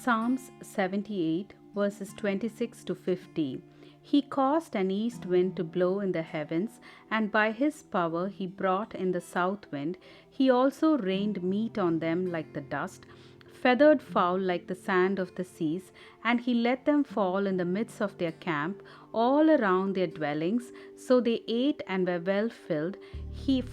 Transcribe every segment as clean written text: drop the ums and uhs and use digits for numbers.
Psalms 78 verses 26 to 50. He caused an east wind to blow in the heavens, and by his power he brought in the south wind. He also rained meat on them like the dust, feathered fowl like the sand of the seas, and he let them fall in the midst of their camp, all around their dwellings. So they ate and were well filled.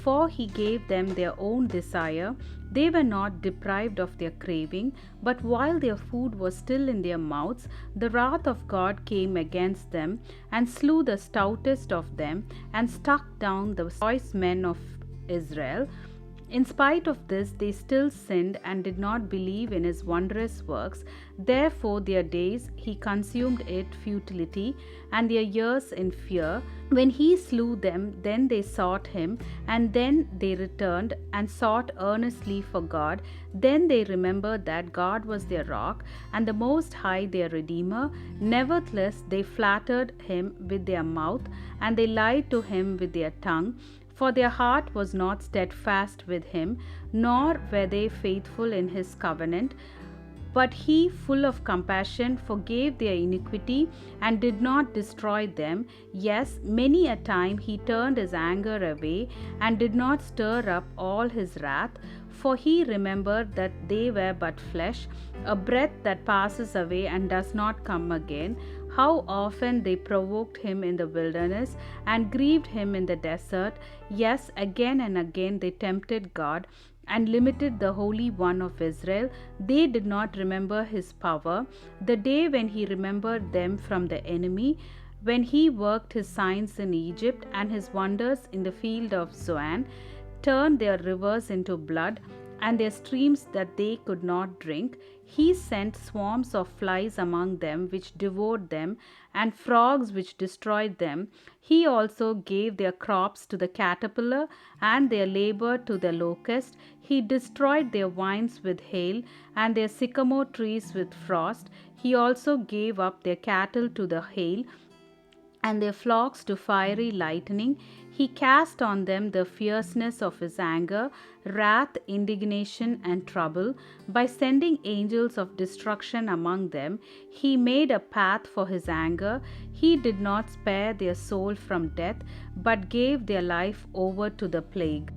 For he gave them their own desire. They were not deprived of their craving, but while their food was still in their mouths, the wrath of God came against them, and slew the stoutest of them, and struck down the choice men of Israel. In spite of this, they still sinned and did not believe in his wondrous works. Therefore, their days he consumed in futility, and their years in fear. When he slew them, then they sought him, and then they returned and sought earnestly for God. Then they remembered that God was their rock, and the Most High their Redeemer. Nevertheless, they flattered him with their mouth, and they lied to him with their tongue. For their heart was not steadfast with him, nor were they faithful in his covenant. But he, full of compassion, forgave their iniquity, and did not destroy them. Yes, many a time he turned his anger away, and did not stir up all his wrath. For he remembered that they were but flesh, a breath that passes away and does not come again. How often they provoked him in the wilderness, and grieved him in the desert. Yes, again and again they tempted God, and limited the Holy One of Israel. They did not remember his power, the day when he remembered them from the enemy, when he worked his signs in Egypt, and his wonders in the field of Zoan, turned their rivers into blood, and their streams that they could not drink. He sent swarms of flies among them, which devoured them, and frogs which destroyed them. He also gave their crops to the caterpillar, and their labor to the locust. He destroyed their vines with hail, and their sycamore trees with frost. He also gave up their cattle to the hail, and their flocks to fiery lightning. He cast on them the fierceness of his anger, wrath, indignation, and trouble. By sending angels of destruction among them, he made a path for his anger. He did not spare their soul from death, but gave their life over to the plague.